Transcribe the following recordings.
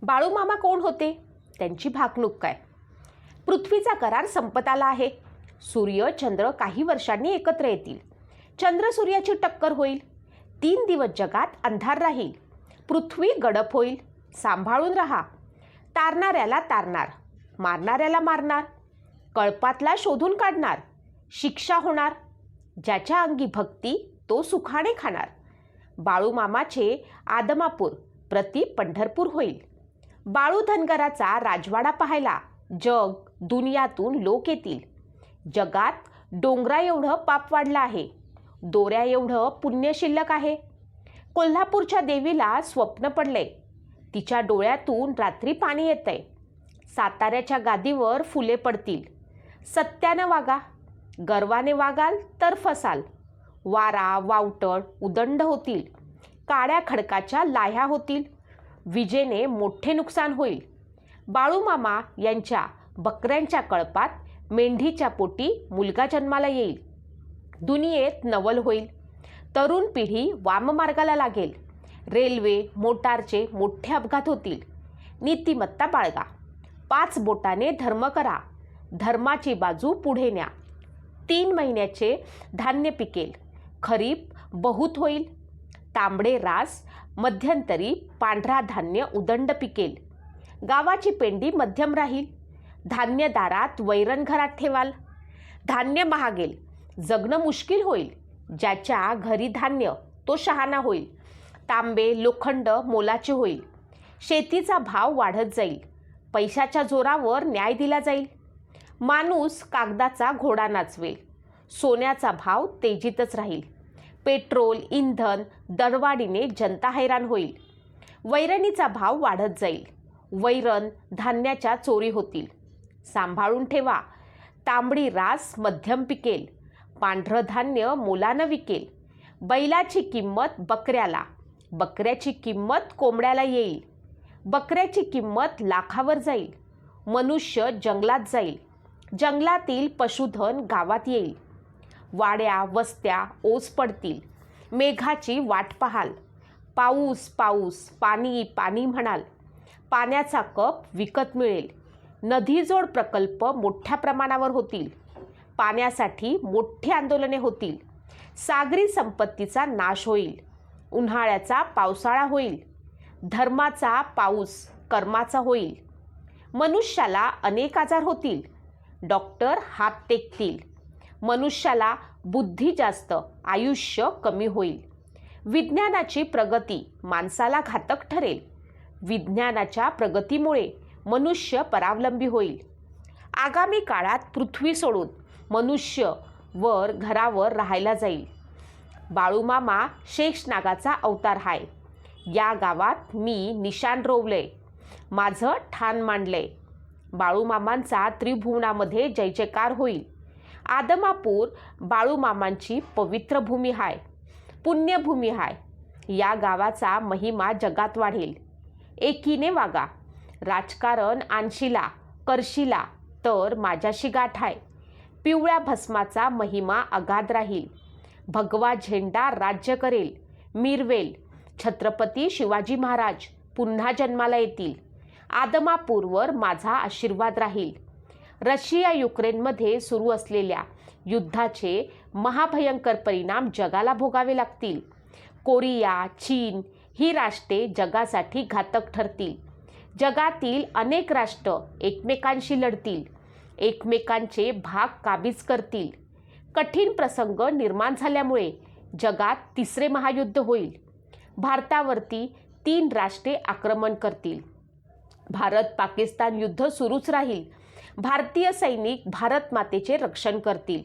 बाळूमामा कोण होते? त्यांची भाकणूक काय? पृथ्वीचा करार संपत आला आहे. सूर्य चंद्र काही वर्षांनी एकत्र येतील. चंद्र सूर्याची टक्कर होईल. 3 दिवस जगात अंधार राहील. पृथ्वी गडप होईल. सांभाळून राहा. तारणाऱ्याला तारणार, मारणाऱ्याला मारणार, कळपातला शोधून काढणार. शिक्षा होणार. ज्याच्या अंगी भक्ती तो सुखाने खाणार. बाळूमामाचे आदमापूर प्रति पंढरपूर होईल. बाळू धनगराचा राजवाडा पाहायला जग दुनियातून लोक येतील. जगात डोंगरा एवढं पाप वाढलं आहे. दोऱ्या एवढं पुण्य शिल्लक आहे. कोल्हापूरच्या देवीला स्वप्न पडले. तिच्या डोळ्यातून रात्री पाणी येतंय. साताऱ्याच्या गादीवर फुले पडतील. सत्यानं वागा. गर्वाने वागाल तर फसाल. वारा वावटळ उदंड होतील. काळ्या खडकाच्या लाह्या होतील. विजेने मोठे नुकसान होईल. बाळूमामा यांच्या बकऱ्यांच्या कळपात मेंढीच्या पोटी मुलगा जन्माला येईल. दुनियेत नवल होईल. तरुण पिढी वाममार्गाला लागेल. रेल्वे मोटारचे मोठे अपघात होतील. नीतिमत्ता बाळगा. 5 बोटाने धर्म करा. धर्माची बाजू पुढे न्या. 3 महिन्याचे धान्य पिकेल. खरीप बहुत होईल. तांबडे रास मध्यंतरी पांढरा धान्य उदंड पिकेल. गावाची पेंडी मध्यम राहील. धान्य दारात वैरण घरात ठेवाल. धान्य महागेल. जगणं मुश्किल होईल. ज्याच्या घरी धान्य तो शहाणा होईल. तांबे लोखंड मोलाचे होईल. शेतीचा भाव वाढत जाईल. पैशाच्या जोरावर न्याय दिला जाईल. माणूस कागदाचा घोडा नाचवेल. सोन्याचा भाव तेजीतच राहील. पेट्रोल इंधन दरवाढीने जनता हैराण होईल. वैरणीचा भाव वाढत जाईल. वैरण धान्याच्या चोरी होतील. सांभाळून ठेवा. तांबडी रास मध्यम पिकेल. पांढरं धान्य मोलानं विकेल. बैलाची किंमत बकऱ्याला, बकऱ्याची किंमत कोंबड्याला येईल. बकऱ्याची किंमत लाखावर जाईल. मनुष्य जंगलात जाईल. जंगलातील पशुधन गावात येईल. वाड्या वस्त्या ओस पडतील. मेघाची वाट पाहाल. पाऊस पाऊस पाणी पाणी म्हणाल. पाण्याचा कप विकत मिळेल. नदीजोड प्रकल्प मोठ्या प्रमाणावर होतील. पाण्यासाठी मोठी आंदोलने होतील. सागरी संपत्तीचा नाश होईल. उन्हाळ्याचा पावसाळा होईल. धर्माचा पाऊस कर्माचा होईल. मनुष्याला अनेक आजार होतील. डॉक्टर हात टेकतील. मनुष्याला बुद्धी जास्त, आयुष्य कमी होईल. विज्ञानाची प्रगती माणसाला घातक ठरेल. विज्ञानाच्या प्रगतीमुळे मनुष्य परावलंबी होईल. आगामी काळात पृथ्वी सोडून मनुष्य वर घरावर राहायला जाईल. बाळूमामा शेषनागाचा अवतार हाय. या गावात मी निशाण रोवलंय. माझं ठाण मांडलंय. बाळूमामांचा त्रिभुवनामध्ये जय जयकार होईल. आदमापूर बाळूमामांची पवित्र भूमी हाय. पुण्यभूमी हाय. या गावाचा महिमा जगात वाढेल. एकीने वागा. राजकारण आणशीला करशीला तर माझ्याशी गाठ आहे. पिवळ्या भस्माचा महिमा अगाध राहील. भगवा झेंडा राज्य करेल. मिरवेल. छत्रपती शिवाजी महाराज पुन्हा जन्माला येतील. आदमापूरवर माझा आशीर्वाद राहील. रशिया युक्रेनमध्ये सुरू असलेल्या युद्धाचे महाभयंकर परिणाम जगाला भोगावे लागतील. कोरिया चीन ही राष्ट्रे जगासाठी घातक ठरतील. जगातील अनेक राष्ट्र एकमेकांशी लढतील. एकमेकांचे भाग काबीज करतील. कठीण प्रसंग निर्माण झाल्यामुळे जगात 3रे महायुद्ध होईल. भारतावरती 3 राष्ट्रे आक्रमण करतील. भारत पाकिस्तान युद्ध सुरूच राहील. भारतीय सैनिक भारत मातेचे रक्षण करतील.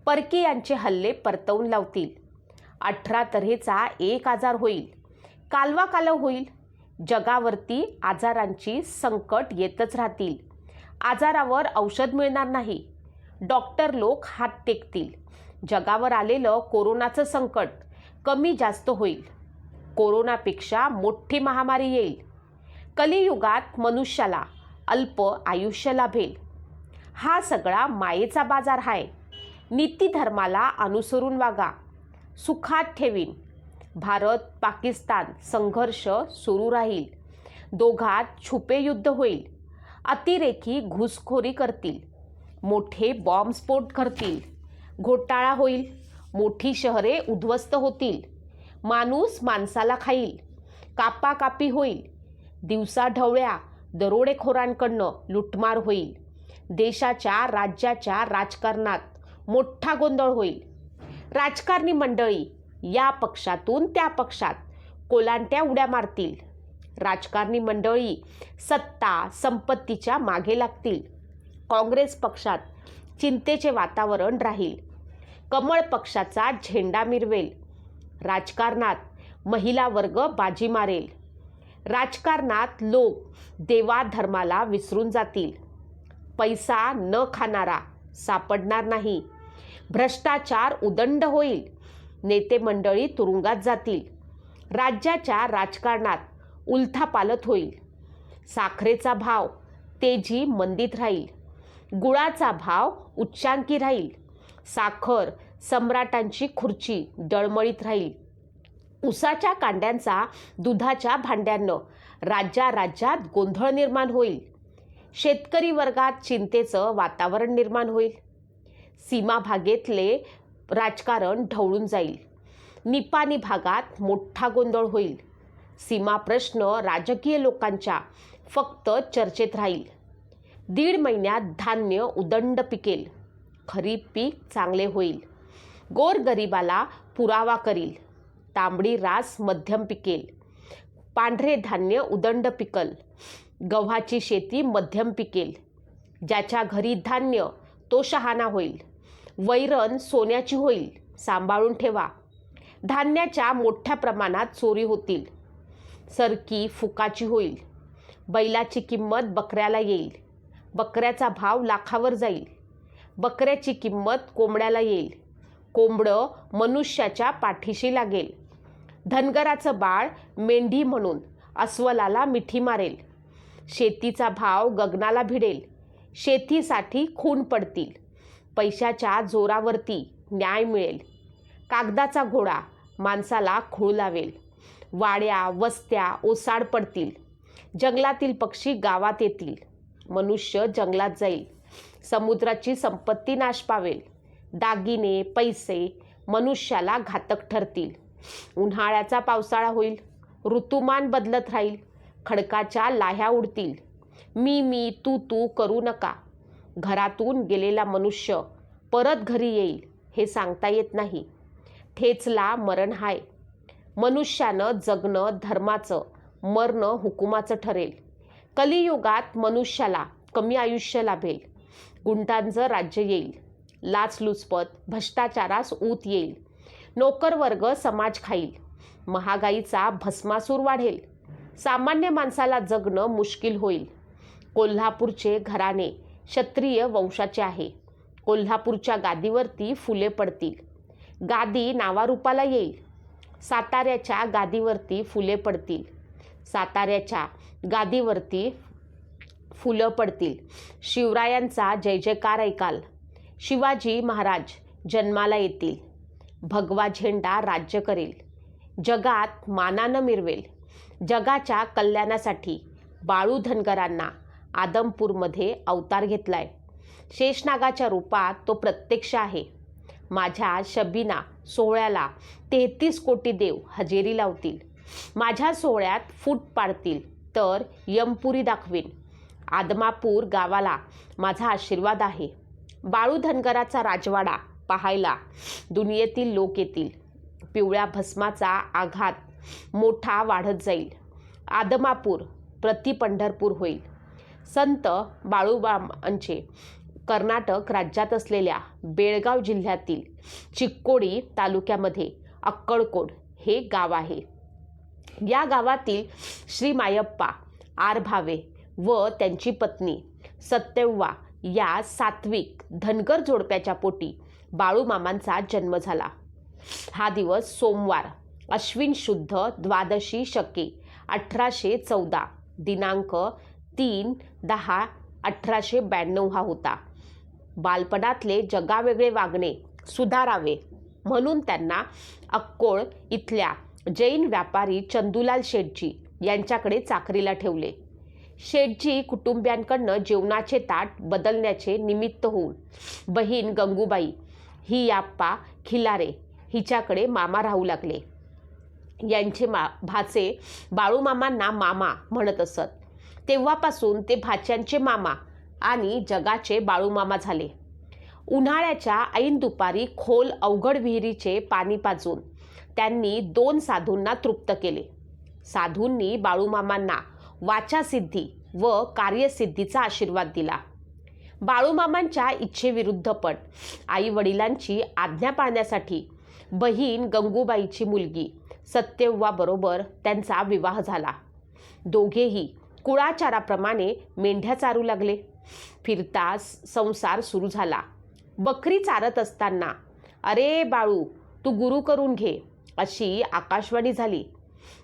परकीयांचे हल्ले परतवून लावतील. 18 तऱ्हेचा एक आजार होईल. कालवा कालव होईल. जगावरती आजारांची संकट येतच राहतील. आजारावर औषध मिळणार नाही. डॉक्टर लोक हात टेकतील. जगावर आलेलं कोरोनाचं संकट कमी जास्त होईल. कोरोनापेक्षा मोठी महामारी येईल. कलियुगात मनुष्याला अल्प आयुष्य लाभेल. हा सगळा मायेचा बाजार आहे. नीतिधर्माला अनुसरून वागा. सुखात ठेवीन. भारत पाकिस्तान संघर्ष सुरू राहील. दोघात छुपे युद्ध होईल. अतिरेकी घुसखोरी करतील, मोठे बॉम्बस्फोट करतील, घोटाळा होईल, मोठी शहरे उद्ध्वस्त होतील, माणूस माणसाला खाईल, कापाकापी होईल, दिवसाढवळ्या दरोडेखोरांकडनं लुटमार होईल, देशाच्या राज्याच्या राजकारणात मोठा गोंधळ होईल. राजकारणी मंडळी या पक्षातून त्या पक्षात कोलांट्या उड्या मारतील. राजकारणी मंडळी सत्ता संपत्तीच्या मागे लागतील. काँग्रेस पक्षात चिंतेचे वातावरण राहील. कमळ पक्षाचा झेंडा मिरवेल. राजकारणात महिला वर्ग बाजी मारेल. राजकारणात लोक देवाधर्माला विसरून जातील. पैसा न खाणारा सापडणार नाही. भ्रष्टाचार उदंड होईल. नेते मंडळी तुरुंगात जातील. राज्याच्या राजकारणात उलथापालथ होईल. साखरेचा भाव तेजी मंदीत राहील. गुळाचा भाव उच्चांकी राहील. साखर सम्राटांची खुर्ची डळमळीत राहील. उसाच्या कांड्यांचा दुधाच्या भांड्यांनं राज्यात गोंधळ निर्माण होईल. शेतकरी वर्गात चिंतेचं वातावरण निर्माण होईल. सीमाभागेतले राजकारण ढवळून जाईल. निपाणी भागात मोठा गोंधळ होईल. सीमा प्रश्न राजकीय लोकांच्या फक्त चर्चेत राहील. 1.5 महिन्यात धान्य उदंड पिकेल. खरीप पीक चांगले होईल. गोरगरिबाला पुरावा करील. तांबडी रास मध्यम पिकेल. पांढरे धान्य उदंड पिकल. गव्हाची शेती मध्यम पिकेल. ज्याच्या घरी धान्य तो शहाणा होईल. वैरण सोन्याची होईल. सांभाळून ठेवा. धान्याच्या मोठ्या प्रमाणात चोरी होतील. सरकी फुकाची होईल. बैलाची किंमत बकऱ्याला येईल. बकऱ्याचा भाव लाखावर जाईल. बकऱ्याची किंमत कोंबड्याला येईल. कोंबडं मनुष्याच्या पाठीशी लागेल. धनगराचं बाळ मेंढी म्हणून अस्वलाला मिठी मारेल. शेतीचा भाव गगनाला भिडेल. शेतीसाठी खून पडतील. पैशाच्या जोरावरती न्याय मिळेल. कागदाचा घोडा माणसाला खूळ लावेल. वाड्या वस्त्या ओसाड पडतील. जंगलातील पक्षी गावात येतील. मनुष्य जंगलात जाईल. समुद्राची संपत्ती नाश पावेल. दागिने पैसे मनुष्याला घातक ठरतील. उन्हाळ्याचा पावसाळा होईल. ऋतुमान बदलत राहील. खडकाच्या लाह्या उडतील. मी तू करू नका. घरातून गेलेला मनुष्य परत घरी येईल हे सांगता येत नाही. ठेचला मरण हाय. मनुष्यानं जगणं धर्माचं, मरणं हुकुमाचं ठरेल. कलियुगात मनुष्याला कमी आयुष्य लाभेल. गुंडांचं राज्य येईल. लाचलुचपत भ्रष्टाचारास ऊत येईल. नोकरवर्ग समाज खाईल. महागाईचा भस्मासूर वाढेल. सामान्य माणसाला जगणं मुश्किल होईल. कोल्हापूरचे घराणे क्षत्रिय वंशाचे आहे. कोल्हापूरच्या गादीवरती फुले पडतील. गादी नावारूपाला येईल. साताऱ्याच्या गादीवरती फुले पडतील. साताऱ्याच्या गादीवरती फुलं पडतील. शिवरायांचा जय जयकार ऐकाल. शिवाजी महाराज जन्माला येतील. भगवा झेंडा राज्य करेल. जगात मानानं मिरवेल. जगाच्या कल्याणासाठी बाळू धनगरांना आदमपूरमध्ये अवतार घेतलाय. शेषनागाच्या रूपात तो प्रत्यक्ष आहे. माझ्या शबीना सोहळ्याला 33 कोटी देव हजेरी लावतील. माझ्या सोहळ्यात फूट पाडतील तर यमपुरी दाखवीन. आदमापूर गावाला माझा आशीर्वाद आहे. बाळू धनगराचा राजवाडा पाहायला दुनियेतील लोक येतील. पिवळ्या भस्माचा आघात मोठा वाढत जाईल. आदमापूर प्रति पंढरपूर होईल. संत बाळूमामांचे कर्नाटक राज्यात असलेल्या बेळगाव जिल्ह्यातील चिक्कोडी तालुक्यामध्ये अक्कळकोट हे गाव आहे. या गावातील श्री मायप्पा आर भावे व त्यांची पत्नी सत्यव्वा या सात्विक धनगर जोडप्याच्या पोटी बाळूमामांचा जन्म झाला. हा दिवस सोमवार अश्विन शुद्ध द्वादशी शके 1814 दिनांक 3/10/1892 हा होता. बालपणातले जगावेगळे वागणे सुधारावे म्हणून त्यांना अक्कोळ इथल्या जैन व्यापारी चंदूलाल शेठजी यांच्याकडे चाकरीला ठेवले. शेठजी कुटुंबियांकडनं जेवणाचे ताट बदलण्याचे निमित्त होऊन बहीण गंगूबाई ही याप्पा खिलारे हिच्याकडे मामा राहू लागले. यांचे भाचे बाळूमामांना मामा म्हणत असत. तेव्हापासून ते भाच्यांचे मामा आणि जगाचे बाळूमामा झाले. उन्हाळ्याच्या ऐन दुपारी खोल अवघड विहिरीचे पाणी पाजून त्यांनी 2 साधूंना तृप्त केले. साधूंनी बाळूमामांना वाचासिद्धी व कार्यसिद्धीचा आशीर्वाद दिला. बाळूमामांच्या इच्छेविरुद्ध पण आई वडिलांची आज्ञा पाळण्यासाठी बहीण गंगूबाईची मुलगी सत्यव्वाबरोबर त्यांचा विवाह झाला. दोघेही कुळाचाराप्रमाणे मेंढ्या चारू लागले. फिरता संसार सुरू झाला. बकरी चारत असताना "अरे बाळू, तू गुरु करून घे" अशी आकाशवाणी झाली.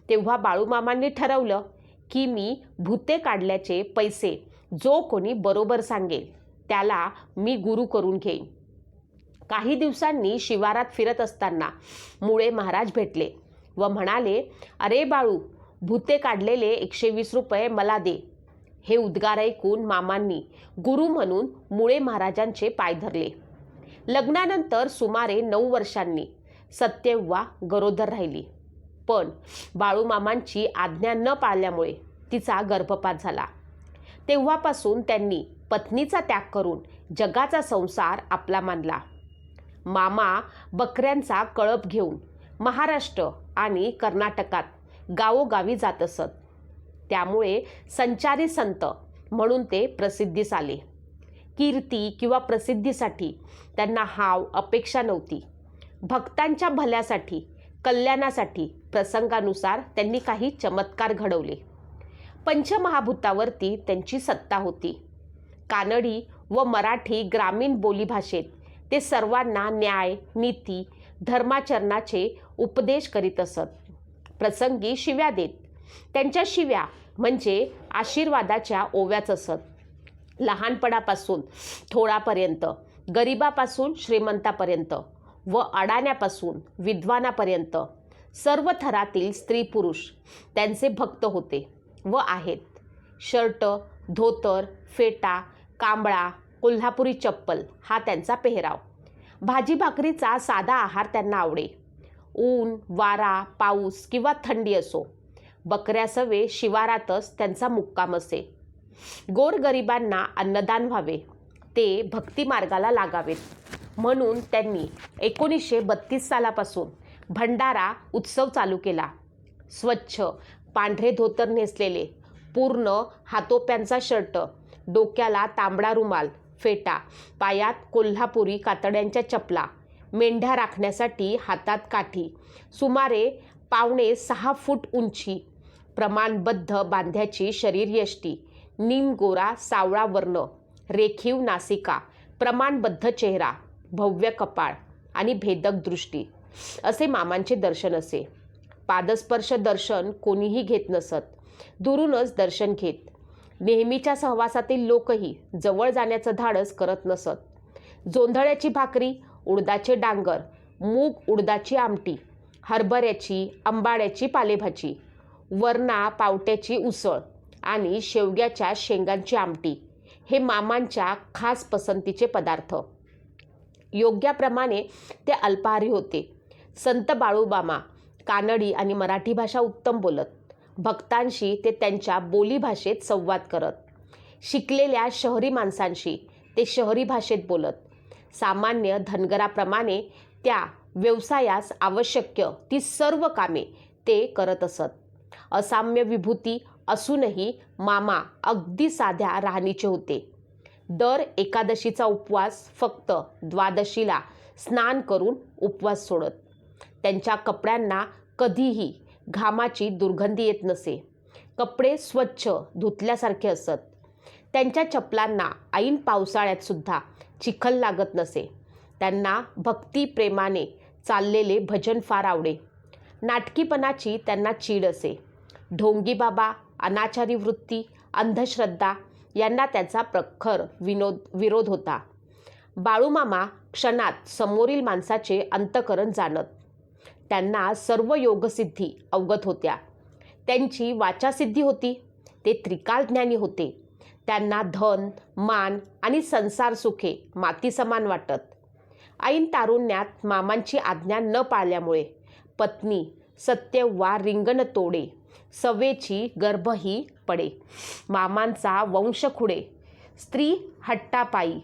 तेव्हा बाळूमामांनी ठरवलं की मी भूते काढल्याचे पैसे जो कोणी बरोबर सांगेल त्याला मी गुरु करून घेईन. काही दिवसांनी शिवारात फिरत असताना मुळे महाराज भेटले व म्हणाले, "अरे बाळू, भूते काढलेले 120 रुपये मला दे." हे उद्गार ऐकून मामांनी गुरु म्हणून मुळे महाराजांचे पाय धरले. लग्नानंतर सुमारे 9 वर्षांनी सत्यव्वा गरोदर राहिली. पण बाळूमामांची आज्ञा न पाळल्यामुळे तिचा गर्भपात झाला. तेव्हापासून त्यांनी पत्नीचा त्याग करून जगाचा संसार आपला मानला. मामा बकऱ्यांचा कळप घेऊन महाराष्ट्र आणि कर्नाटकात गावोगावी जात असत. त्यामुळे संचारी संत म्हणून ते प्रसिद्धीस आले. कीर्ती किंवा प्रसिद्धीसाठी त्यांना हाव अपेक्षा नव्हती. भक्तांच्या भल्यासाठी, कल्याणासाठी प्रसंगानुसार त्यांनी काही चमत्कार घडवले. पंचमहाभूतावरती त्यांची सत्ता होती. कानडी व मराठी ग्रामीण बोलीभाषेत ते सर्वांना न्याय, नीती, धर्माचरणाचे उपदेश करीत असत. प्रसंगी शिव्या देत. त्यांच्या शिव्या म्हणजे आशीर्वादाच्या ओव्याच असत. लहानपणापासून थोडापर्यंत, गरिबापासून श्रीमंतापर्यंत व अडाण्यापासून विद्वानापर्यंत सर्व थरातील स्त्री पुरुष त्यांचे भक्त होते व आहेत. शर्ट, धोतर, फेटा, कांबळा, कोल्हापुरी चप्पल हा त्यांचा पेहराव. भाजी भाकरीचा साधा आहार त्यांना आवडे. ऊन, वारा, पाऊस किंवा थंडी असो, बकऱ्यासवे शिवारातच त्यांचा मुक्काम असे. गोरगरिबांना अन्नदान व्हावे, ते भक्तिमार्गाला लागावेत म्हणून त्यांनी 1932 सालापासून भंडारा उत्सव चालू केला. स्वच्छ पांढरे धोतर नेसलेले, पूर्ण हातोप्यांचा शर्ट, डोक्याला तांबडा रुमाल, फेटा, पायात कोल्हापुरी कातड्यांच्या चपला, मेंढ्या राखण्यासाठी हातात काठी, सुमारे 5.25 फूट उंची, प्रमाणबद्ध बांध्याची शरीरयष्टी, निमगोरा सावळा वर्ण, रेखीव नासिका, प्रमाणबद्ध चेहरा, भव्य कपाळ आणि भेदक दृष्टी असे मामांचे दर्शन असे. पादस्पर्श दर्शन कोणीही घेत नसत. दुरूनच दर्शन घेत. नेहमीच्या सहवासातील लोकही जवळ जाण्याचं धाडस करत नसत. जोंधळ्याची भाकरी, उडदाचे डांगर, मूग उडदाची आमटी, हरभऱ्याची आंबाड्याची पालेभाजी, वरणा पावट्याची उसळ आणि शेवग्याच्या शेंगांची आमटी हे मामांच्या खास पसंतीचे पदार्थ. योग्याप्रमाणे ते अल्पाहारी होते. संत बाळूमामा कानडी आणि मराठी भाषा उत्तम बोलत. भक्तांशी ते त्यांच्या बोलीभाषेत संवाद करत. शिकलेल्या शहरी माणसांशी ते शहरी भाषेत बोलत. सामान्य धनगराप्रमाणे त्या व्यवसायास आवश्यक ती सर्व कामे ते करत असत. असाम्य विभूती असूनही मामा अगदी साध्या राहणीचे होते. दर एकादशीचा उपवास फक्त द्वादशीला स्नान करून उपवास सोडत. त्यांच्या कपड्यांना कधीही घामाची दुर्गंधी येत नसे. कपडे स्वच्छ धुतल्यासारखे असत. त्यांच्या चपलांना ऐन पावसाळ्यात सुद्धा चिखल लागत नसे. त्यांना भक्तिप्रेमाने चाललेले भजन फार आवडे. नाटकीपणाची त्यांना चीड असे. ढोंगी बाबा, अनाचारी वृत्ती, अंधश्रद्धा यांना त्याचा प्रखर विरोध होता. बाळूमामा क्षणात समोरील माणसाचे अंतःकरण जाणत. त्यांना सर्व योगसिद्धी अवगत होत्या. त्यांची वाचासिद्धी होती. ते त्रिकालज्ञानी होते. त्यांना धन, मान आणि संसार सुखे माती समान वाटत. ऐन तारुण्यात मामांची आज्ञा न पाळल्यामुळे पत्नी सत्य वा रिंगण तोडे, सवेची गर्भही पडे. मामांचा वंश खुडे, स्त्री हट्टापायी.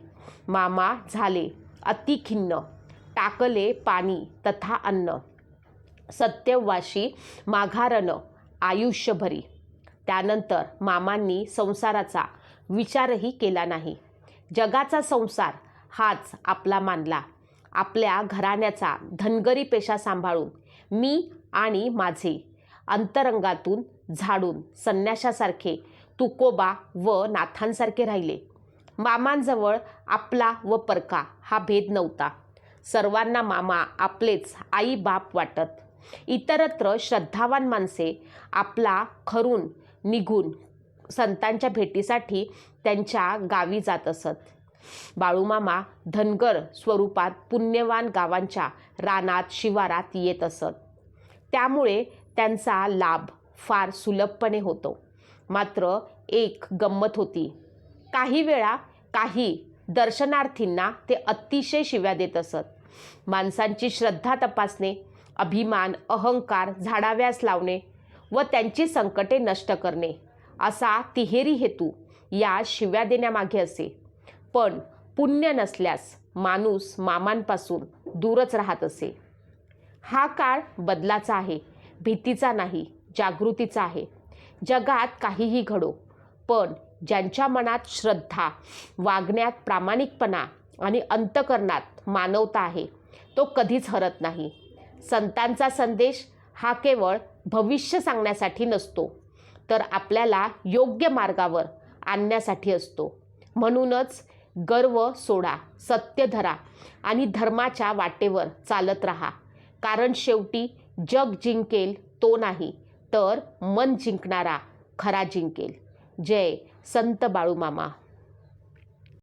मामा झाले अति खिन्न, टाकले पाणी तथा अन्न. सत्यवाशी माघारन आयुष्यभरी. त्यानंतर मामांनी संसाराचा विचारही केला नाही. जगाचा संसार हाच आपला मानला. आपल्या घराण्याचा धनगरी पेशा सांभाळून मी आणि माझे अंतरंगातून झाडून संन्याशासारखे तुकोबा व नाथांसारखे राहिले. मामांजवळ आपला व परका हा भेद नव्हता. सर्वांना मामा आपलेच आई बाप वाटत. इतरत्र श्रद्धावान माणसे आपला खरून निघून संतांच्या भेटीसाठी त्यांच्या गावी जात असत. बाळूमामा धनगर स्वरूपात पुण्यवान गावांच्या रानात शिवारात येत असत. त्यामुळे त्यांचा लाभ फार सुलभपणे होतो. मात्र एक गंमत होती. काही वेळा काही दर्शनार्थींना ते अतिशय शिव्या देत असत. माणसांची श्रद्धा तपासणे, अभिमान अहंकार झाडाव्यास लावणे व त्यांची संकटे नष्ट करणे असा तिहेरी हेतू या शिव्या देण्यामागे असे. पण पुण्य नसल्यास माणूस मामांपासून दूरच राहत असे. हा काळ बदलाचा आहे, भीतीचा नाही, जागृतीचा आहे. जगात काहीही घडो, पण ज्यांच्या मनात श्रद्धा, वागण्यात प्रामाणिकपणा आणि अंतःकरणात मानवता आहे तो कधीच हरत नाही. संतांचा संदेश हा केवळ भविष्य सांगण्यासाठी नसतो, तर आपल्याला योग्य मार्गावर आणण्यासाठी असतो. म्हणूनच गर्व सोडा, सत्य धरा आणि धर्माच्या वाटेवर चालत राहा. कारण शेवटी जग जिंकेल तो नाही, तर मन जिंकणारा खरा जिंकेल. जय संत बाळूमामा.